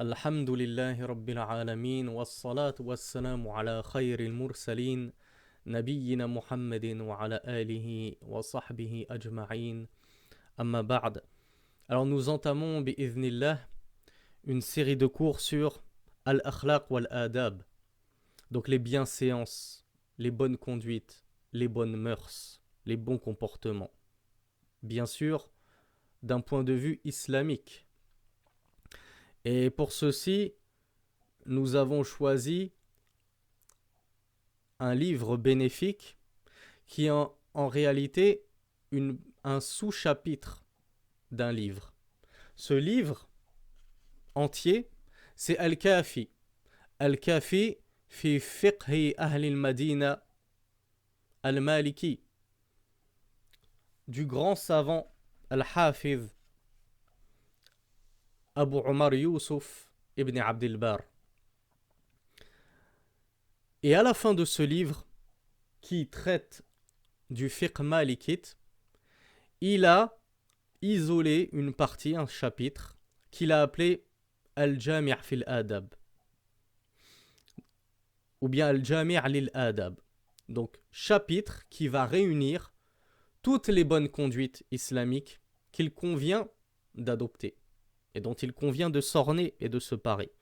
الحمد لله رب العالمين والصلاة والسلام على خير المرسلين نبينا محمد وعلى آله وصحبه أجمعين أما بعد. Alors nous entamons bi'idhnillah une série de cours sur al-akhlaq wal-adab, donc les bienséances, les bonnes conduites, les bonnes mœurs, les bons comportements. Bien sûr, d'un point de vue islamique. Et pour ceci, nous avons choisi un livre bénéfique qui est en réalité un sous-chapitre d'un livre. Ce livre entier, c'est Al-Kafi. Al-Kafi fi fiqhi ahli al-Madina al-Maliki, du grand savant Al-Hafiz Abu Omar Youssouf ibn Abdel Bar. Et à la fin de ce livre, qui traite du fiqh malikite, il a isolé une partie, un chapitre, qu'il a appelé Al-Jami' fil Adab, ou bien Al-Jami' lil Adab. Donc, chapitre qui va réunir toutes les bonnes conduites islamiques qu'il convient d'adopter et dont il convient de s'orner et de se parer.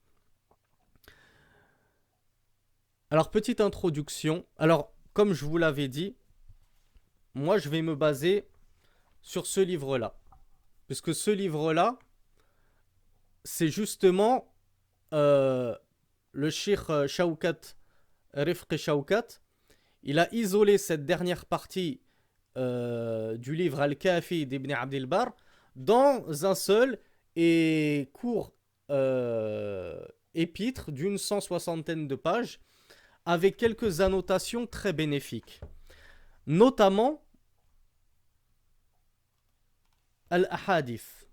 Alors, petite introduction. Alors, comme je vous l'avais dit, moi, je vais me baser sur ce livre-là. Puisque ce livre-là, c'est justement le Cheikh Shawkat, Rifqi Shawkat. Il a isolé cette dernière partie du livre Al-Kafi d'Ibn Abdel Bar dans un seul et court épître d'une 160aine de pages avec quelques annotations très bénéfiques. Notamment Al-Ahadith.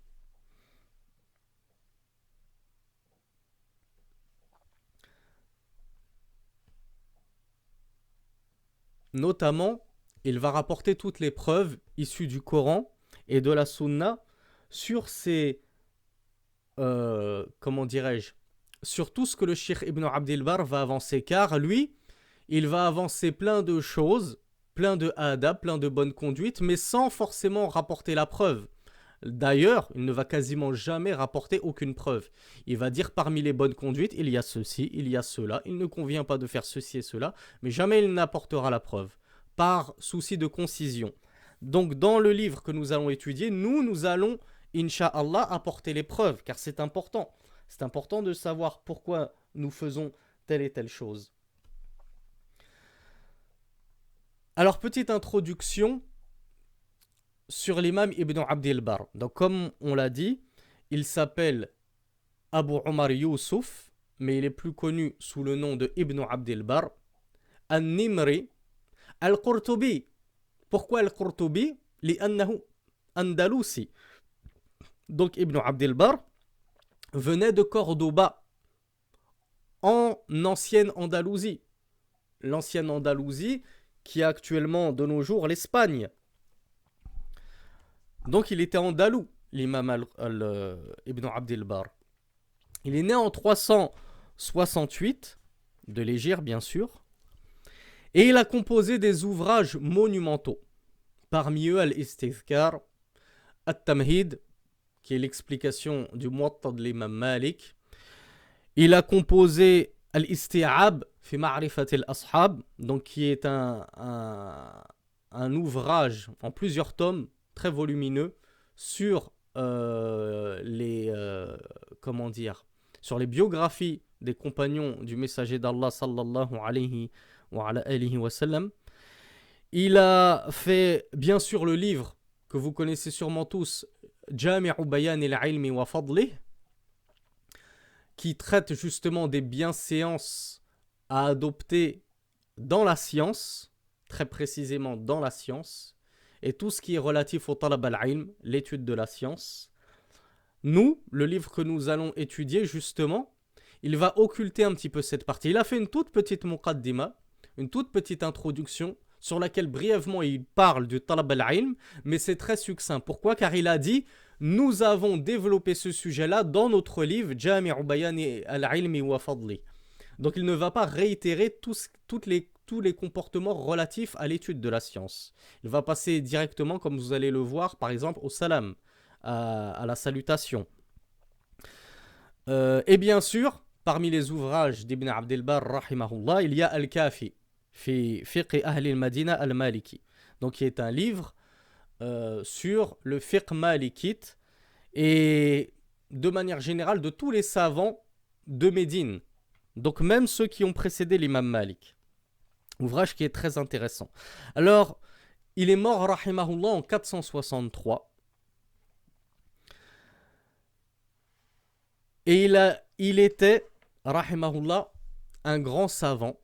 Notamment, il va rapporter toutes les preuves issues du Coran et de la Sunna sur ces, comment dirais-je, sur tout ce que le Cheikh Ibn Abdel Bar va avancer, car lui, il va avancer plein de choses, plein de adab, plein de bonnes conduites, mais sans forcément rapporter la preuve. D'ailleurs, il ne va quasiment jamais rapporter aucune preuve. Il va dire parmi les bonnes conduites, il y a ceci, il y a cela, il ne convient pas de faire ceci et cela, mais jamais il n'apportera la preuve, par souci de concision. Donc dans le livre que nous allons étudier, nous allons, Inch'Allah, apporter les preuves, car c'est important. C'est important de savoir pourquoi nous faisons telle et telle chose. Alors, petite introduction sur l'imam Ibn Abdel Bar. Donc, comme on l'a dit, il s'appelle Abu Omar Youssouf, mais il est plus connu sous le nom de Ibn Abdel Bar. An-Nimri, Al-Qurtubi. Pourquoi Al-Qurtubi? Li'annahu Andalusi. Donc, Ibn Abdel Bar venait de Cordoba, en ancienne Andalousie. L'ancienne Andalousie qui est actuellement de nos jours l'Espagne. Donc il était andalou, l'imam Ibn Abdel Bar. Il est né en 368, de l'Hégire bien sûr, et il a composé des ouvrages monumentaux. Parmi eux, Al-Istithkar, At-Tamhid, qui est l'explication du Muwatta de l'imam Malik. Il a composé Al-Isti'ab fi Ma'rifat al-Ashab, donc qui est un ouvrage en plusieurs tomes, très volumineux, sur sur les biographies des compagnons du messager d'Allah sallallahu alayhi wa sallam. Il a fait bien sûr le livre que vous connaissez sûrement tous, Jami'u Bayan al-Ilmi wa Fadlih, qui traite justement des bienséances à adopter dans la science, très précisément dans la science, et tout ce qui est relatif au talab al-ilm, l'étude de la science. Nous, le livre que nous allons étudier justement, il va occulter un petit peu cette partie. Il a fait une toute petite muqaddima, une toute petite introduction, sur laquelle brièvement il parle du talab al-ilm, mais c'est très succinct. Pourquoi? Car il a dit Nous avons développé ce sujet-là dans notre livre Jami'u Bayani al-Ilmi wa Fadli. Donc il ne va pas réitérer tous les comportements relatifs à l'étude de la science. Il va passer directement, comme vous allez le voir, par exemple, au salam, à la salutation. Et bien sûr, parmi les ouvrages d'Ibn Abdel Barr, rahimahullah, il y a Al-Kafi, fi fiqh Ahli al-Madina al-Maliki. Donc qui est un livre sur le fiqh malikite et de manière générale de tous les savants de Médine. Donc même ceux qui ont précédé l'imam Malik. Ouvrage qui est très intéressant. Alors, il est mort, rahimahullah, en 463. Et il était, rahimahullah, un grand savant,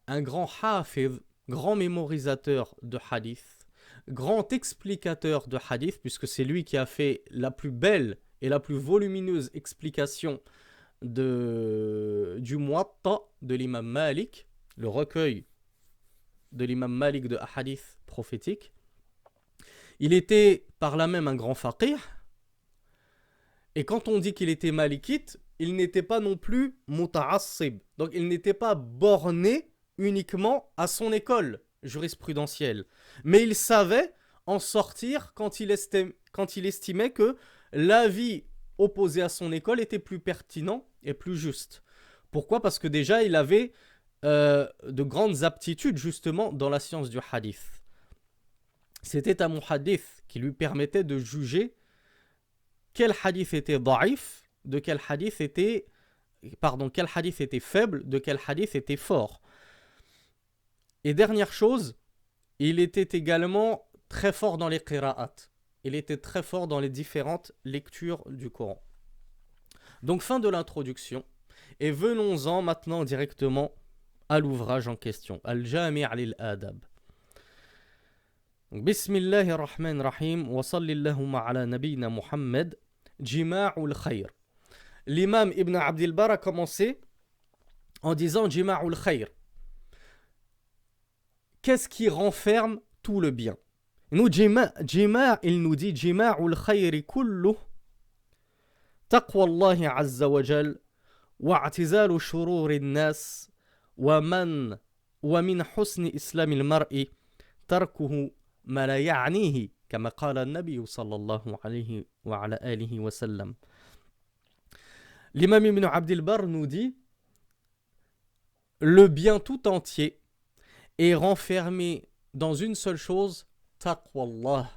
un grand hafiz, grand mémorisateur de hadith, grand explicateur de hadith, puisque c'est lui qui a fait la plus belle et la plus volumineuse explication du Muwatta de l'imam Malik, le recueil de l'imam Malik de hadith prophétique. Il était par là même un grand faqih. Et quand on dit qu'il était malikite, il n'était pas non plus muta'assib. Donc il n'était pas borné uniquement à son école jurisprudentielle. Mais il savait en sortir quand il estimait que l'avis opposé à son école était plus pertinent et plus juste. Pourquoi ? Parce que déjà il avait de grandes aptitudes justement dans la science du hadith. C'était un muhaddith qui lui permettait de juger quel hadith était da'if, quel hadith était faible, de quel hadith était fort. Et dernière chose, il était également très fort dans les qira'at. Il était très fort dans les différentes lectures du Coran. Donc fin de l'introduction, et venons-en maintenant directement à l'ouvrage en question, Al-Jami' lil-Adab. Bismillahir Rahmanir Rahim, wa sallallahu ala nabiyyina Muhammad, Jima'ul Khayr. L'imam Ibn Abdel Barr a commencé en disant Jima'ul Khayr. Qu'est-ce qui renferme tout le bien? Nous, Jima', il nous dit Jima'ul Khayri kullu taqwa Allah azza wa jal wa i'tizalu shururi nas wa min husni islamil mar'i tarkuhu ma la ya'nihi كما قال النبي صلى الله عليه وعلى آله وسلم. L'imam Ibn Abdel Barr nous dit le bien tout entier est renfermé dans une seule chose, taqwallah,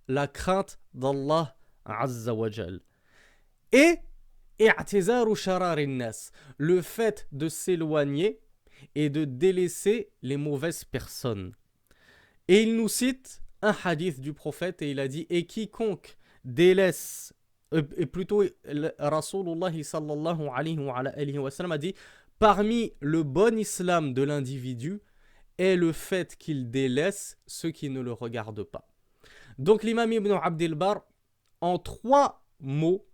la crainte d'Allah azza wa jal, et i'tizaru shararin nas, le fait de s'éloigner et de délaisser les mauvaises personnes. Et il nous cite un hadith du prophète et il a dit et quiconque délaisse et plutôt Rasulullah sallallahu alayhi wa sallam a dit parmi le bon islam de l'individu est le fait qu'il délaisse ceux qui ne le regardent pas. Donc l'imam Ibn Abdel Barr, en 3 mots,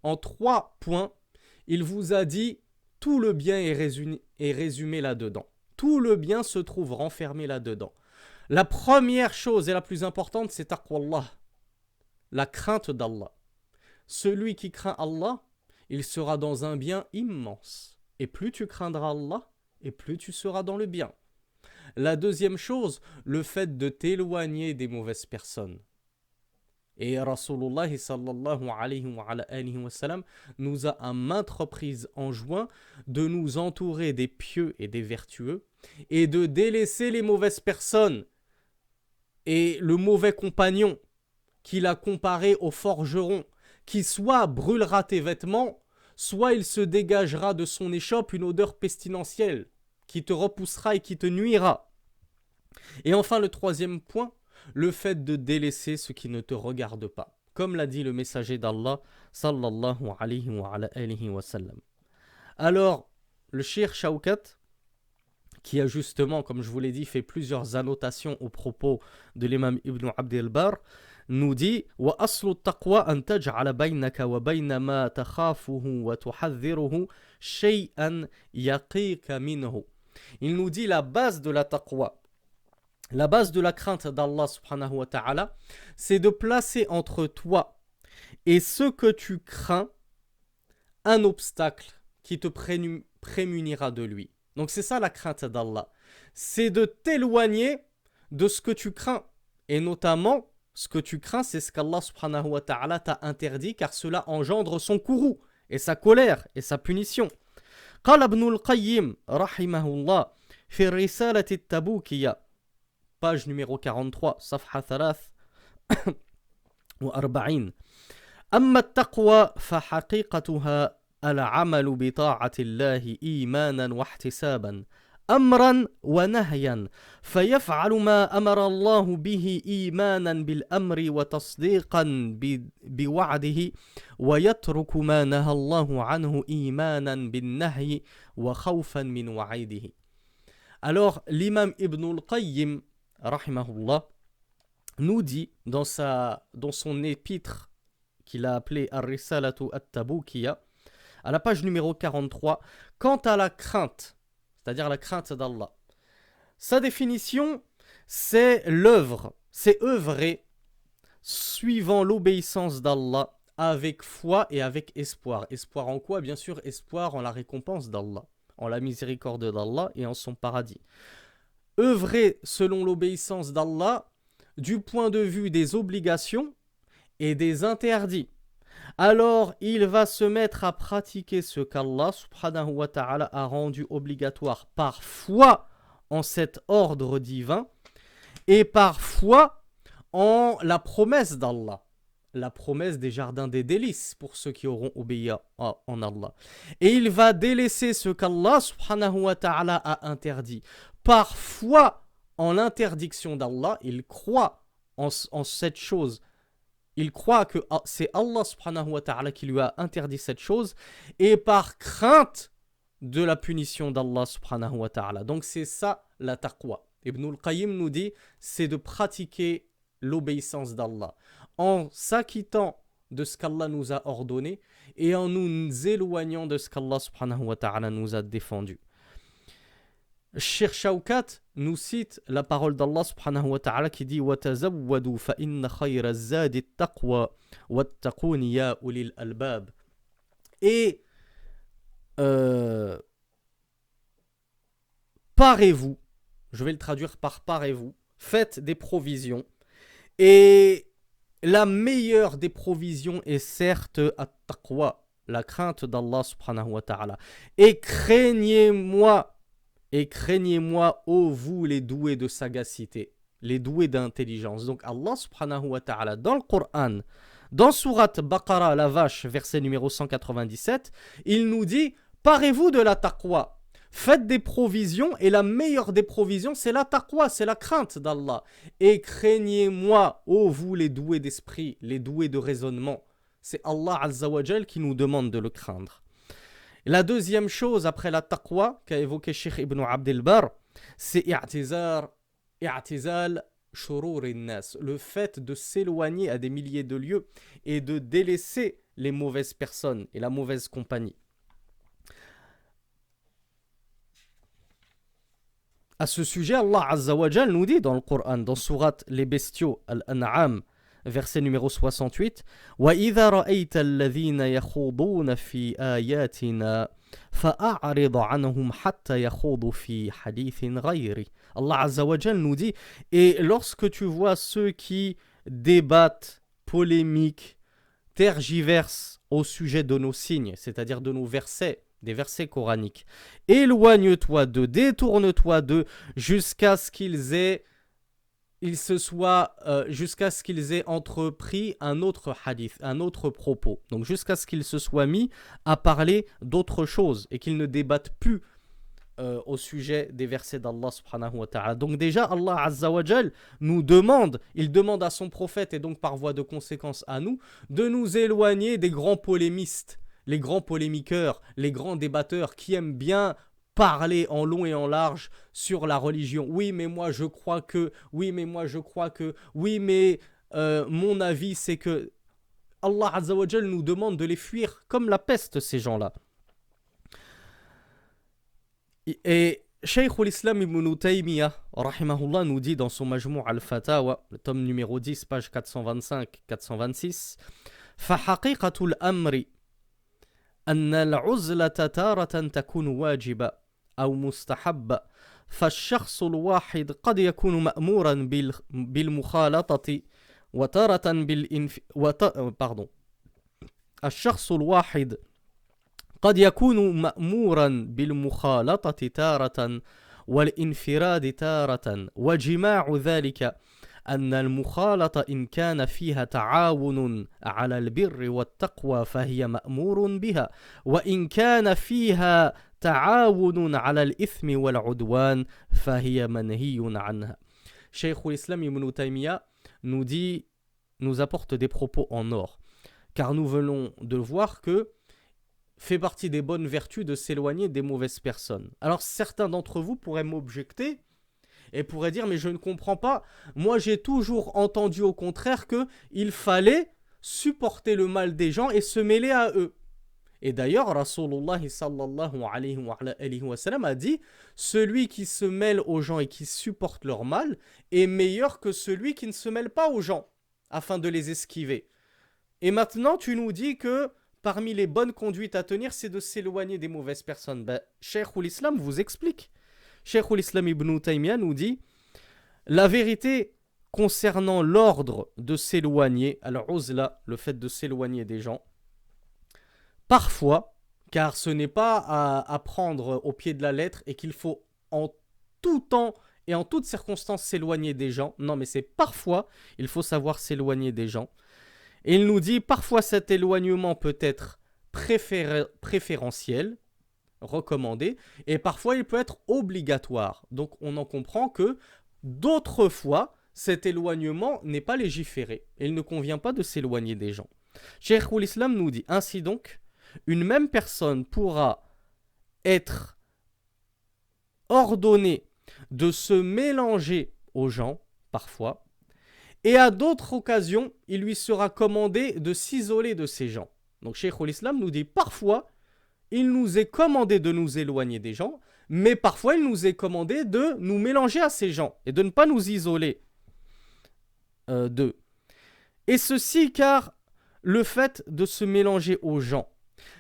en 3 points, il vous a dit tout le bien est résumé là-dedans. Tout le bien se trouve renfermé là-dedans. La première chose et la plus importante, c'est taqwallah, la crainte d'Allah. Celui qui craint Allah, il sera dans un bien immense. Et plus tu craindras Allah, et plus tu seras dans le bien. La deuxième chose, le fait de t'éloigner des mauvaises personnes. Et Rasulullah sallallahu alayhi wa sallam nous a à maintes reprises enjoint de nous entourer des pieux et des vertueux et de délaisser les mauvaises personnes. Et le mauvais compagnon qu'il a comparé au forgeron, qui soit brûlera tes vêtements, soit il se dégagera de son échoppe une odeur pestilentielle qui te repoussera et qui te nuira. Et enfin le troisième point, le fait de délaisser ce qui ne te regarde pas. Comme l'a dit le messager d'Allah, sallallahu alayhi wa sallam. Alors, le Cheikh Shawkat, qui a justement, comme je vous l'ai dit, fait plusieurs annotations au propos de l'imam Ibn Abdel Barr, nous dit wa aslu taqwa an taj'ala baynaka wa bayna ma takhafuhu wa tuhadhdhiruhu shay'an yaqika minhu. Il nous dit la base de la taqwa, la base de la crainte d'Allah subhanahu wa ta'ala, c'est de placer entre toi et ce que tu crains, un obstacle qui te prémunira de lui. Donc c'est ça la crainte d'Allah. C'est de t'éloigner de ce que tu crains. Et notamment, ce que tu crains, c'est ce qu'Allah subhanahu wa ta'ala t'a interdit, car cela engendre son courroux, et sa colère, et sa punition. قال ابن القيم رحمه الله في الرسالة التبوكية page numéro 43 صفحة 43 أما التقوى فحقيقتها العمل بطاعة الله إيمانا واحتسابا أمرا ونهيا فيفعل ما أمر الله به إيمانا بالأمر وتصديقا بوعده ويترك ما نهى الله عنه إيمانا بالنهي وخوفا من وعيده. Alors l'imam Ibn al-Qayyim rahimahullah nous dit dans son épître qu'il a appelé Ar-Risalatu at-Tabukiyya, à la page numéro 43, quant à la crainte, c'est-à-dire la crainte d'Allah. Sa définition, c'est l'œuvre, c'est œuvrer suivant l'obéissance d'Allah avec foi et avec espoir. Espoir en quoi? Bien sûr, espoir en la récompense d'Allah, en la miséricorde d'Allah et en son paradis. Œuvrer selon l'obéissance d'Allah du point de vue des obligations et des interdits. Alors il va se mettre à pratiquer ce qu'Allah subhanahu wa ta'ala a rendu obligatoire par foi en cet ordre divin et par foi en la promesse d'Allah, la promesse des jardins des délices pour ceux qui auront obéi en Allah. Et il va délaisser ce qu'Allah subhanahu wa ta'ala a interdit par foi en l'interdiction d'Allah. Il croit en cette chose. Il croit que c'est Allah subhanahu wa ta'ala qui lui a interdit cette chose et par crainte de la punition d'Allah subhanahu wa ta'ala. Donc c'est ça la taqwa. Ibn al-Qayyim nous dit, c'est de pratiquer l'obéissance d'Allah en s'acquittant de ce qu'Allah nous a ordonné et en nous éloignant de ce qu'Allah subhanahu wa ta'ala nous a défendu. Cheikh Shawkat nous cite la parole d'Allah subhanahu wa ta'ala qui dit وَتَزَوَّدُوا فَإِنَّ خَيْرَ الزَّادِ التَّقْوَى وَاتَّقُونِ يَا أُولِي الْأَلْبَابِ. Et parez-vous, je vais le traduire par parez-vous, faites des provisions, et la meilleure des provisions est certes at-taqwa, la crainte d'Allah subhanahu wa ta'ala. Et craignez-moi, ô vous les doués de sagacité, les doués d'intelligence. Donc Allah subhanahu wa ta'ala, dans le Coran, dans Surat Baqara, la vache, verset numéro 197, il nous dit, parez-vous de la taqwa, faites des provisions, et la meilleure des provisions, c'est la taqwa, c'est la crainte d'Allah. Et craignez-moi, ô vous les doués d'esprit, les doués de raisonnement. C'est Allah Azza wa Jal qui nous demande de le craindre. La deuxième chose après la taqwa qu'a évoqué Cheikh Ibn Abdel Barr, c'est i'tizal shurur nas, le fait de s'éloigner à des milliers de lieues et de délaisser les mauvaises personnes et la mauvaise compagnie. À ce sujet, Allah Azza wa Jal nous dit dans le Coran, dans Surat Les Bestiaux, Al-An'am, verset numéro 68, وَإِذَا رَأَيْتَ الَّذِينَ يَخُوضُونَ فِي آيَاتِنَا فَأَعْرِضْ عَنْهُمْ حَتَّى يَخُوضُوا فِي حَدِيثٍ غَيْرِ. Allah Azza wa Jal nous dit, et lorsque tu vois ceux qui débattent, polémiquent, tergiversent au sujet de nos signes, c'est-à-dire de nos versets, des versets coraniques, éloigne-toi d'eux, détourne-toi d'eux jusqu'à ce qu'ils aient entrepris un autre hadith, un autre propos. Donc jusqu'à ce qu'ils se soient mis à parler d'autre chose et qu'ils ne débattent plus au sujet des versets d'Allah subhanahu wa ta'ala. Donc déjà Allah Azza wa Jal nous demande, il demande à son prophète et donc par voie de conséquence à nous, de nous éloigner des grands polémistes, les grands polémiqueurs, les grands débatteurs qui aiment bien parler en long et en large sur la religion. Oui, mais moi je crois que, oui, mais moi je crois que, oui, mais mon avis c'est que. Allah Azza wa Jal nous demande de les fuir comme la peste, ces gens-là. Et Shaykh al-Islam ibn Taymiyyah, rahimahullah, nous dit dans son Majmou' al-Fatawa, le tome numéro 10, page 425-426, فحقيقة الأمر أن العزلة تارة تكون واجبة أو مستحبة فالشخص الواحد قد يكون مأمورا بالمخالطة وتارة الشخص الواحد قد يكون مأمورا بالمخالطة تارة والانفراد تارة وجماع ذلك أن المخالطة إن كان فيها تعاون على البر والتقوى فهي مأمور بها وإن كان فيها تعاون على الإثم والعدوان فهي منهي عنها. Cheikh l'Islam Ibn Taymiyyah nous apporte des propos en or, car nous venons de voir que fait partie des bonnes vertus de s'éloigner des mauvaises personnes. Alors certains d'entre vous pourraient m'objecter et pourraient dire mais je ne comprends pas, moi j'ai toujours entendu au contraire qu'il fallait supporter le mal des gens et se mêler à eux. Et d'ailleurs Rasulullah sallallahu alayhi wa sallam a dit celui qui se mêle aux gens et qui supporte leur mal est meilleur que celui qui ne se mêle pas aux gens afin de les esquiver. Et maintenant tu nous dis que parmi les bonnes conduites à tenir, c'est de s'éloigner des mauvaises personnes. Cheikh l'Islam vous explique. Cheikh l'Islam Ibn Taymiyyah nous dit la vérité concernant l'ordre de s'éloigner, al-uzla, le fait de s'éloigner des gens, parfois, car ce n'est pas à prendre au pied de la lettre et qu'il faut en tout temps et en toutes circonstances s'éloigner des gens. Non, mais c'est parfois, il faut savoir s'éloigner des gens. Et il nous dit, parfois cet éloignement peut être préférentiel, recommandé, et parfois il peut être obligatoire. Donc on en comprend que d'autres fois, cet éloignement n'est pas légiféré. Et il ne convient pas de s'éloigner des gens. Cheikh l'Islam nous dit, ainsi donc, une même personne pourra être ordonnée de se mélanger aux gens, parfois, et à d'autres occasions, il lui sera commandé de s'isoler de ces gens. Donc Cheikh l'Islam nous dit parfois, il nous est commandé de nous éloigner des gens, mais parfois il nous est commandé de nous mélanger à ces gens et de ne pas nous isoler d'eux. Et ceci car le fait de se mélanger aux gens,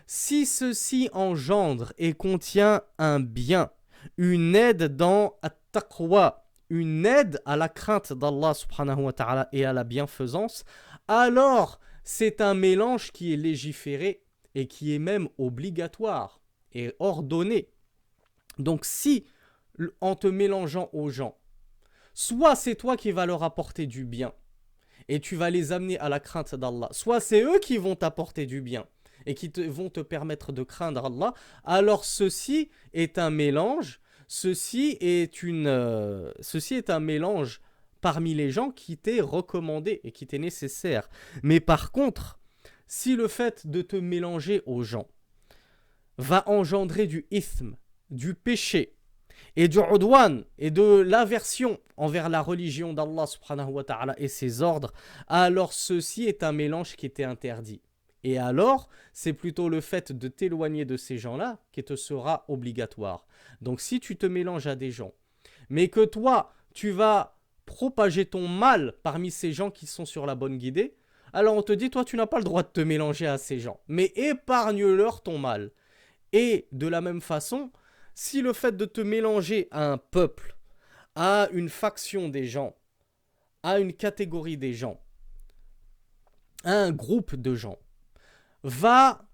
si ceci engendre et contient un bien, une aide dans at-taqwa, une aide à la crainte d'Allah subhanahu wa ta'ala et à la bienfaisance, alors c'est un mélange qui est légiféré et qui est même obligatoire et ordonné. Donc si, en te mélangeant aux gens, soit c'est toi qui vas leur apporter du bien et tu vas les amener à la crainte d'Allah, soit c'est eux qui vont t'apporter du bien et qui vont te permettre de craindre Allah, alors ceci est un mélange. Ceci est un mélange parmi les gens qui t'est recommandé et qui t'est nécessaire. Mais par contre, si le fait de te mélanger aux gens va engendrer du ithm, du péché, et du udwan, et de l'aversion envers la religion d'Allah subhanahu wa ta'ala et ses ordres, alors ceci est un mélange qui était interdit. Et alors, c'est plutôt le fait de t'éloigner de ces gens-là qui te sera obligatoire. Donc si tu te mélanges à des gens, mais que toi, tu vas propager ton mal parmi ces gens qui sont sur la bonne guidée, alors on te dit, toi, tu n'as pas le droit de te mélanger à ces gens, mais épargne-leur ton mal. Et de la même façon, si le fait de te mélanger à un peuple, à une faction des gens, à une catégorie des gens, à un groupe de gens, va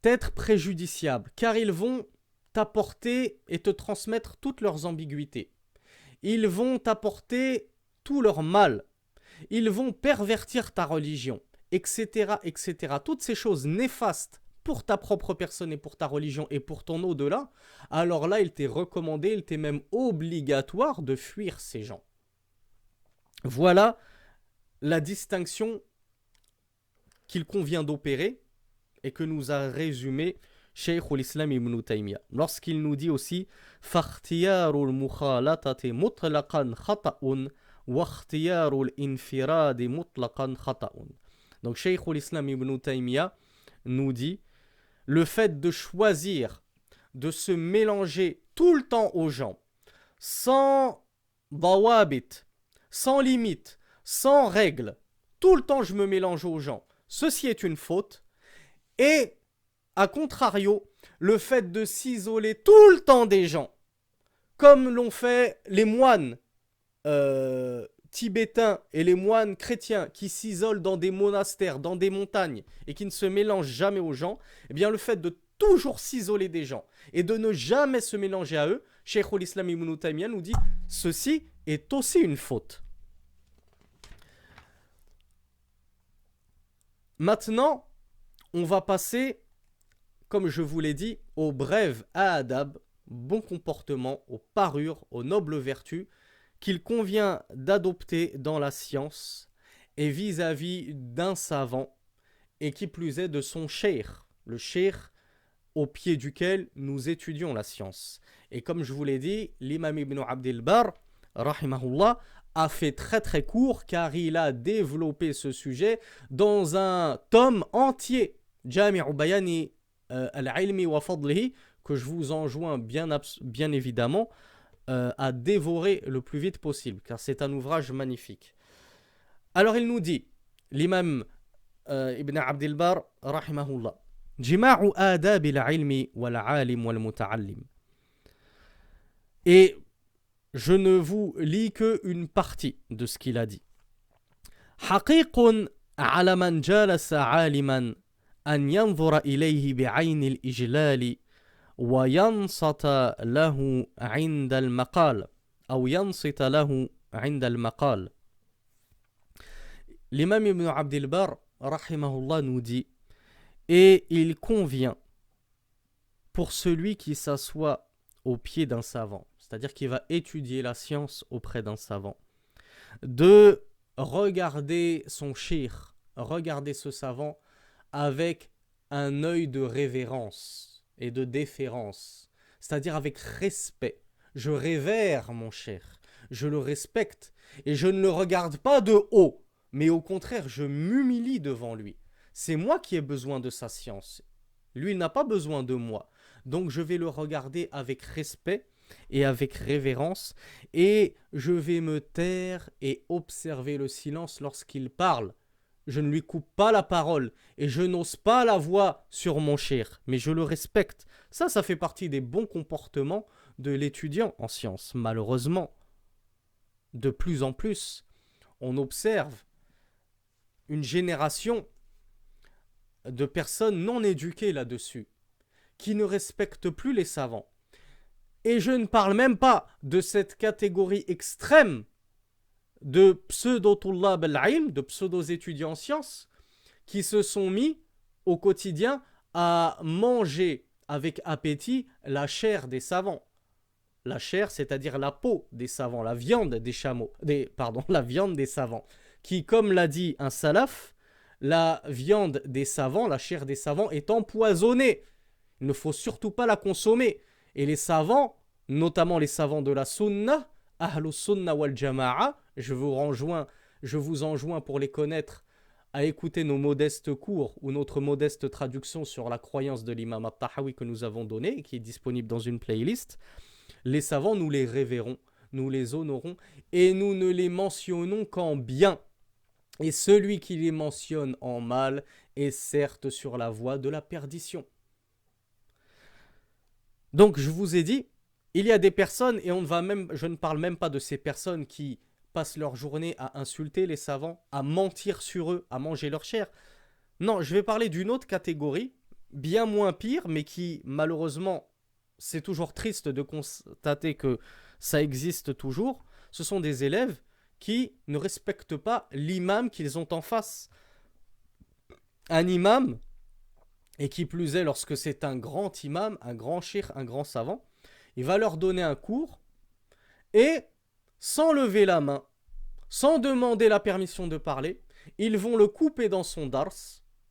être préjudiciable, car ils vont t'apporter et te transmettre toutes leurs ambiguïtés. Ils vont t'apporter tout leur mal. Ils vont pervertir ta religion, etc., etc. Toutes ces choses néfastes pour ta propre personne et pour ta religion et pour ton au-delà, alors là, il t'est recommandé, il t'est même obligatoire de fuir ces gens. Voilà la distinction qu'il convient d'opérer et que nous a résumé Cheikh l'Islam Ibn Taymiyyah. Lorsqu'il nous dit aussi فَاخْتِيَارُ الْمُخَالَطَةِ مُطْلَقًا خَطَأٌ وَاخْتِيَارُ الْإِنْفِرَادِ مُطْلَقًا خَطَأٌ. Donc Cheikh l'Islam Ibn Taymiyyah nous dit le fait de choisir de se mélanger tout le temps aux gens, sans dawabit, sans limite, sans règles, tout le temps je me mélange aux gens, ceci est une faute. Et, à contrario, le fait de s'isoler tout le temps des gens, comme l'ont fait les moines tibétains et les moines chrétiens qui s'isolent dans des monastères, dans des montagnes et qui ne se mélangent jamais aux gens, eh bien le fait de toujours s'isoler des gens et de ne jamais se mélanger à eux, Cheikh al-Islam Ibn Taymiyyah nous dit ceci est aussi une faute. Maintenant, on va passer, comme je vous l'ai dit, aux brèves adab, bon comportement, aux parures, aux nobles vertus qu'il convient d'adopter dans la science et vis-à-vis d'un savant et qui plus est de son cheikh, le cheikh au pied duquel nous étudions la science. Et comme je vous l'ai dit, l'imam Ibn Abdel Barr, rahimahullah, a fait très très court car il a développé ce sujet dans un tome entier, Jami'u Bayani al-Ilmi wa Fadlihi, que je vous enjoins bien évidemment à dévorer le plus vite possible, car c'est un ouvrage magnifique. Alors il nous dit, l'imam Ibn Abdel Barr, rahimahullah, Jima'u adab al-ilmi wal-alim wal-muta'allim. Et je ne vous lis qu'une partie de ce qu'il a dit. حقيق على من جالس عالما أن ينظر إليه بعين الإجلال وينصت له عند المقال أو ينصت له عند المقال. L'imam Ibn Abdel Barr, rahimahullah, nous dit et il convient pour celui qui s'assoit au pied d'un savant, c'est-à-dire qui va étudier la science auprès d'un savant, de regarder son cheikh, regarder ce savant avec un œil de révérence et de déférence, c'est-à-dire avec respect. Je révère mon cheikh, je le respecte et je ne le regarde pas de haut, mais au contraire, je m'humilie devant lui. C'est moi qui ai besoin de sa science. Lui, il n'a pas besoin de moi. Donc, je vais le regarder avec respect et avec révérence et je vais me taire et observer le silence lorsqu'il parle. Je ne lui coupe pas la parole et je n'ose pas la voix sur mon cheikh, mais je le respecte. Ça fait partie des bons comportements de l'étudiant en sciences. Malheureusement, de plus en plus, on observe une génération de personnes non éduquées là-dessus, qui ne respectent plus les savants. Et je ne parle même pas de cette catégorie extrême de pseudo-tullab al-ilm, de pseudo-étudiants en sciences, qui se sont mis au quotidien à manger avec appétit la chair des savants. La chair, c'est-à-dire la peau des savants, la viande des chameaux, la viande des savants, qui, comme l'a dit un salaf, la viande des savants, la chair des savants est empoisonnée. Il ne faut surtout pas la consommer. Et les savants, notamment les savants de la sunna, ahlus sunna wal jama'a, je vous enjoins pour les connaître à écouter nos modestes cours ou notre modeste traduction sur la croyance de l'imam al-Tahawi que nous avons donné et qui est disponible dans une playlist. Les savants, nous les révérons, nous les honorons et nous ne les mentionnons qu'en bien. Et celui qui les mentionne en mal est certes sur la voie de la perdition. Donc je vous ai dit, il y a des personnes, et je ne parle même pas de ces personnes qui passent leur journée à insulter les savants, à mentir sur eux, à manger leur chair. Non, je vais parler d'une autre catégorie, bien moins pire, mais qui malheureusement, c'est toujours triste de constater que ça existe toujours. Ce sont des élèves qui ne respectent pas l'imam qu'ils ont en face. Un imam, et qui plus est lorsque c'est un grand imam, un grand cheikh, un grand savant, il va leur donner un cours et, sans lever la main, sans demander la permission de parler, ils vont le couper dans son dars,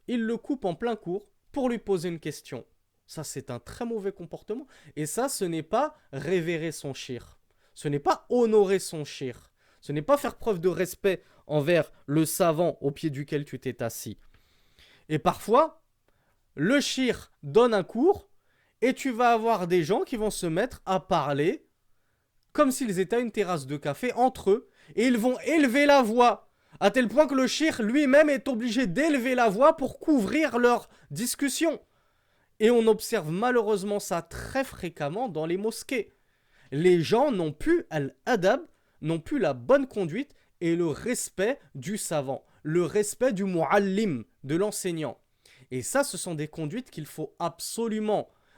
ils le coupent en plein cours pour lui poser une question. Ça, c'est un très mauvais comportement. Et ça, ce n'est pas révérer son cheikh. Ce n'est pas honorer son cheikh. Ce n'est pas faire preuve de respect envers le savant au pied duquel tu t'es assis. Et parfois, le cheikh donne un cours et tu vas avoir des gens qui vont se mettre à parler comme s'ils étaient à une terrasse de café entre eux et ils vont élever la voix À tel point que le cheikh lui-même est obligé d'élever la voix pour couvrir leur discussion. Et on observe malheureusement ça très fréquemment dans les mosquées. Les gens n'ont plus al-adab, n'ont plus la bonne conduite et le respect du savant, le respect du muallim, de l'enseignant. Et ça, ce sont des conduites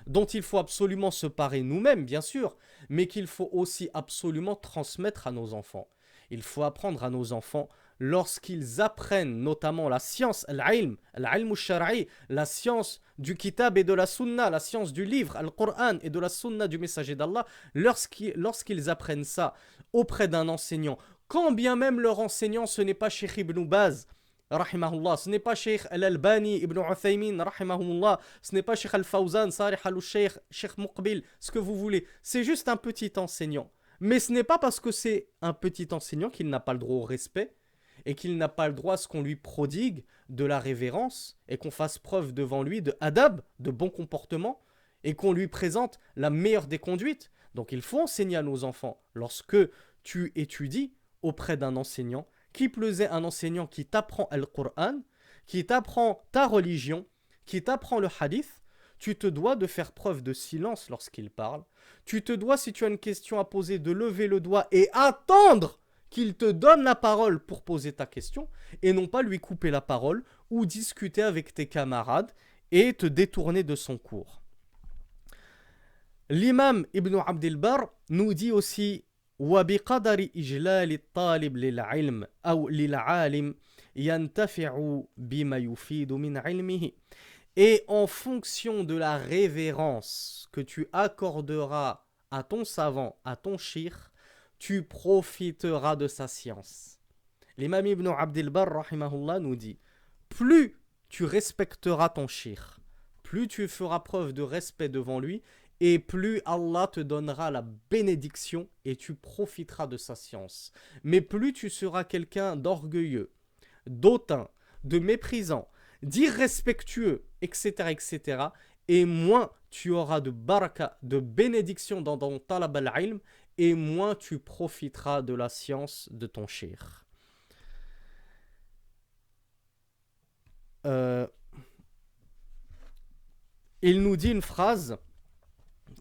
dont il faut absolument se parer nous-mêmes, bien sûr, mais qu'il faut aussi absolument transmettre à nos enfants. Il faut apprendre à nos enfants, lorsqu'ils apprennent notamment la science, al-ilm al-shar'i, la science du kitab et de la sunna, la science du livre, al-Qur'an et de la sunna du messager d'Allah, lorsqu'ils apprennent ça auprès d'un enseignant, quand bien même leur enseignant ce n'est pas Cheikh Ibn Baz, rahimahullah, ce n'est pas Cheikh Al-Albani Ibn Uthaymin, rahimahullah, ce n'est pas Cheikh Al-Fawzan, Salih Al-Sheikh, Cheikh Muqbil, ce que vous voulez, c'est juste un petit enseignant. Mais ce n'est pas parce que c'est un petit enseignant qu'il n'a pas le droit au respect et qu'il n'a pas le droit à ce qu'on lui prodigue de la révérence et qu'on fasse preuve devant lui de adab, de bon comportement et qu'on lui présente la meilleure des conduites. Donc il faut enseigner à nos enfants, lorsque tu étudies auprès d'un enseignant, qui plus est un enseignant qui t'apprend le Coran, qui t'apprend ta religion, qui t'apprend le hadith, tu te dois de faire preuve de silence lorsqu'il parle. Tu te dois, si tu as une question à poser, de lever le doigt et attendre qu'il te donne la parole pour poser ta question et non pas lui couper la parole ou discuter avec tes camarades et te détourner de son cours. L'imam Ibn Abdel Barr nous dit aussi وبقدر إجلال الطالب للعلم أو للعالم ينتفع بما يفيد من علمه. Et en fonction de la révérence que tu accorderas à ton savant, à ton cheikh, tu profiteras de sa science. L'imam Ibn Abdel Barr, rahimahullah, nous dit, plus tu respecteras ton cheikh, plus tu feras preuve de respect devant lui, et plus Allah te donnera la bénédiction et tu profiteras de sa science. Mais plus tu seras quelqu'un d'orgueilleux, d'autant, de méprisant, d'irrespectueux, etc., et moins tu auras de baraka, de bénédiction dans ton talab al-ilm, et moins tu profiteras de la science de ton cheikh. Il nous dit une phrase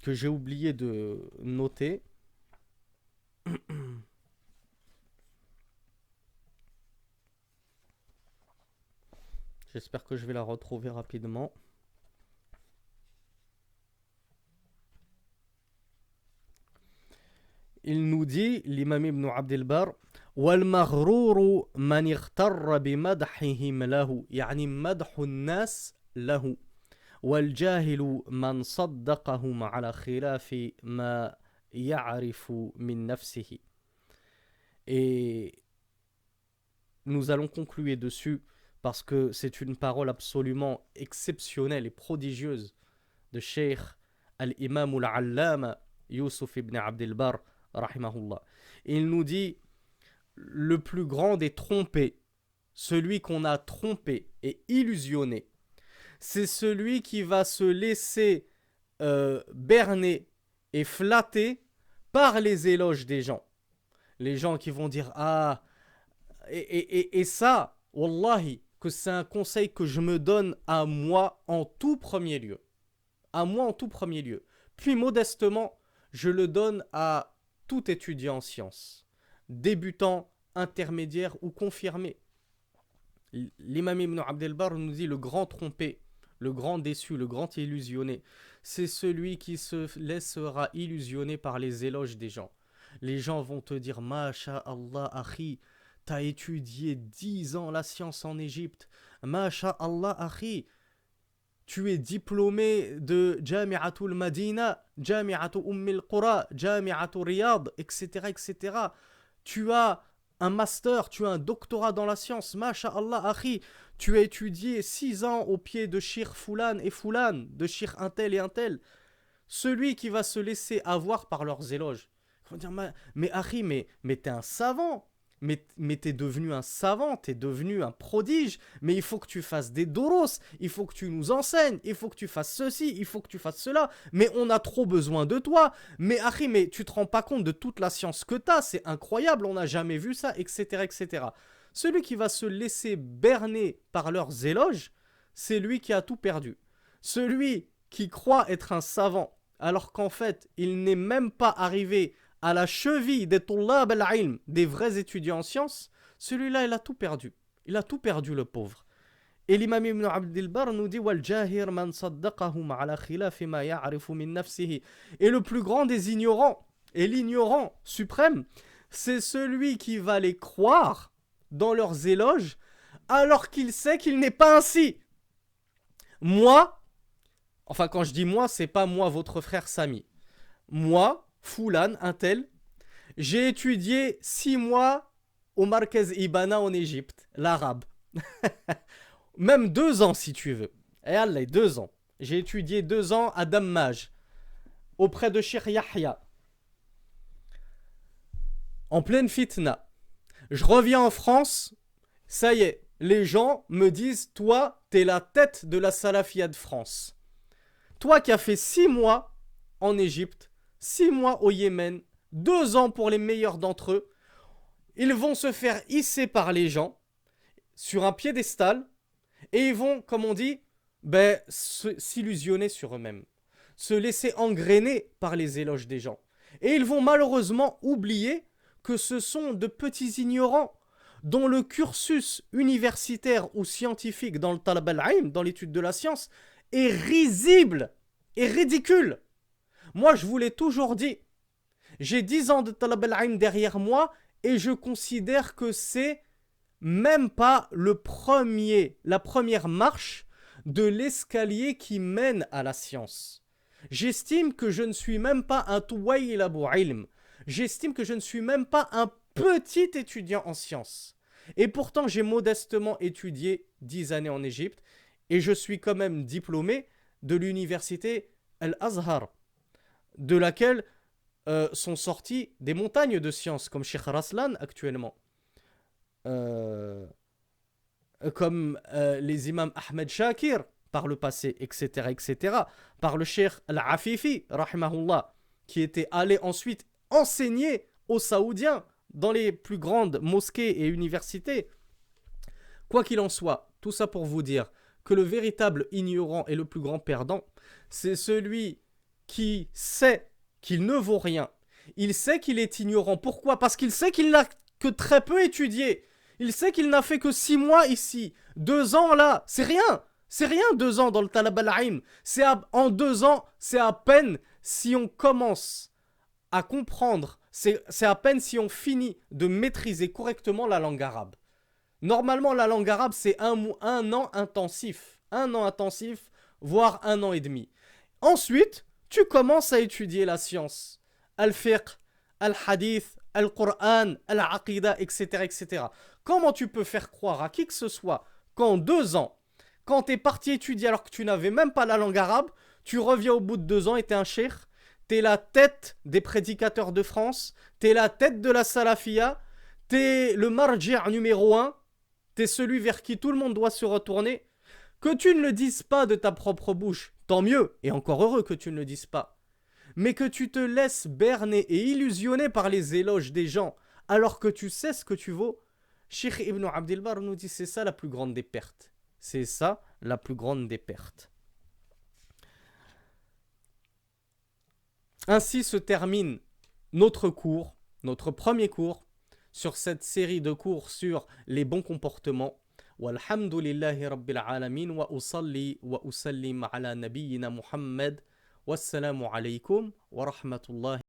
que j'ai oublié de noter. J'espère que je vais la retrouver rapidement. Il nous dit, l'imam Ibn Abdel Barr, وَالْمَغْرُورُ مَنْ اغْتَرَّ بِمَدْحِهِمْ لَهُ يعني مدح الناس له والجاهل من صدقهم على خلاف ما يعرف من نفسه. Et nous allons conclure dessus parce que c'est une parole absolument exceptionnelle et prodigieuse de Cheikh al-Imam al-Allama Yusuf ibn Abdel Barr, rahimahullah. Il nous dit, le plus grand des trompés, celui qu'on a trompé et illusionné, c'est celui qui va se laisser berner et flatter par les éloges des gens. Les gens qui vont dire, ah, et ça, wallahi, que c'est un conseil que je me donne à moi en tout premier lieu. À moi en tout premier lieu. Puis modestement, je le donne à tout étudiant en sciences, débutant, intermédiaire ou confirmé. L'imam Ibn Abdel Barr nous dit, le grand trompé, le grand déçu, le grand illusionné, c'est celui qui se laissera illusionner par les éloges des gens. Les gens vont te dire, Masha'Allah, Akhi, t'as étudié 10 ans la science en Égypte. Masha'Allah, Akhi, tu es diplômé de Jami'atul Madina, Jami'atul Ummil Qura, Jami'atul Riyad, etc., etc. Tu as un master, tu as un doctorat dans la science. Masha'Allah, Akhi, tu as étudié 6 ans au pied de Cheikh Foulan et Foulan, de Cheikh Intel et Intel. Celui qui va se laisser avoir par leurs éloges. Il faut dire, mais Akhi, mais t'es un savant. Mais t'es devenu un savant, t'es devenu un prodige, mais il faut que tu fasses des doros, il faut que tu nous enseignes, il faut que tu fasses ceci, il faut que tu fasses cela, mais on a trop besoin de toi, mais Akhi, mais tu te rends pas compte de toute la science que t'as, c'est incroyable, on n'a jamais vu ça, etc., etc. Celui qui va se laisser berner par leurs éloges, c'est lui qui a tout perdu. Celui qui croit être un savant, alors qu'en fait, il n'est même pas arrivé à la cheville des tullab al-ilm, des vrais étudiants en sciences, celui-là, il a tout perdu. Il a tout perdu, le pauvre. Et l'imam Ibn Abd al-Barr nous dit وَالْجَاهِرْ مَنْ صَدَّقَهُمْ عَلَى خِلَافِ مَا يَعْرِفُ مِنْ نَفْسِهِ. Et le plus grand des ignorants, et l'ignorant suprême, c'est celui qui va les croire dans leurs éloges, alors qu'il sait qu'il n'est pas ainsi. Moi, enfin quand je dis moi, c'est pas moi votre frère Sami. Moi, Foulan, un tel, j'ai étudié 6 mois au Markez Ibana en Égypte, l'arabe. Même 2 ans si tu veux. Et allez, 2 ans. J'ai étudié 2 ans à Dammaj, auprès de Cheikh Yahya, en pleine fitna. Je reviens en France, ça y est, les gens me disent, toi, t'es la tête de la Salafia de France. Toi qui as fait 6 mois en Égypte, 6 mois au Yémen, 2 ans pour les meilleurs d'entre eux, ils vont se faire hisser par les gens sur un piédestal et ils vont, comme on dit, s'illusionner sur eux-mêmes, se laisser engrainer par les éloges des gens. Et ils vont malheureusement oublier que ce sont de petits ignorants dont le cursus universitaire ou scientifique dans le talab al-ilm, dans l'étude de la science, est risible et ridicule. Moi, je vous l'ai toujours dit, j'ai 10 ans de talab al-ilm derrière moi et je considère que c'est même pas la première marche de l'escalier qui mène à la science. J'estime que je ne suis même pas un tuwayl abu ilm. J'estime que je ne suis même pas un petit étudiant en sciences. Et pourtant, j'ai modestement étudié 10 années en Égypte et je suis quand même diplômé de l'université Al-Azhar, de laquelle sont sorties des montagnes de sciences comme Sheikh Raslan actuellement. Comme les imams Ahmed Shakir par le passé, etc., etc., par le cheikh Al-Afifi, rahimahullah, qui était allé ensuite enseigner aux Saoudiens dans les plus grandes mosquées et universités. Quoi qu'il en soit, tout ça pour vous dire que le véritable ignorant et le plus grand perdant, c'est celui qui sait qu'il ne vaut rien. Il sait qu'il est ignorant. Pourquoi? Parce qu'il sait qu'il n'a que très peu étudié. Il sait qu'il n'a fait que 6 mois ici. 2 ans là, c'est rien. C'est rien 2 ans dans le talab al-ilm. En 2 ans, c'est à peine si on commence à comprendre, c'est à peine si on finit de maîtriser correctement la langue arabe. Normalement, la langue arabe, c'est un an intensif. 1 an intensif, voire 1 an et demi. Ensuite, tu commences à étudier la science. Al-fiqh, al-hadith, al-Qur'an, al-aqida, etc., etc. Comment tu peux faire croire à qui que ce soit qu'en 2 ans, quand tu es parti étudier alors que tu n'avais même pas la langue arabe, tu reviens au bout de 2 ans et tu es un cheikh, tu es la tête des prédicateurs de France, tu es la tête de la salafia, tu es le marji' numéro 1, tu es celui vers qui tout le monde doit se retourner. Que tu ne le dises pas de ta propre bouche, tant mieux, et encore heureux que tu ne le dises pas. Mais que tu te laisses berner et illusionner par les éloges des gens, alors que tu sais ce que tu vaux. Cheikh Ibn Abd al-Barr nous dit c'est ça la plus grande des pertes. C'est ça la plus grande des pertes. Ainsi se termine notre cours, notre premier cours, sur cette série de cours sur les bons comportements. Walhamdulillahi rabbil alamin wa usalli wa usallim ala nabiyyina Muhammad. Wassalamu alaykum wa rahmatullahi.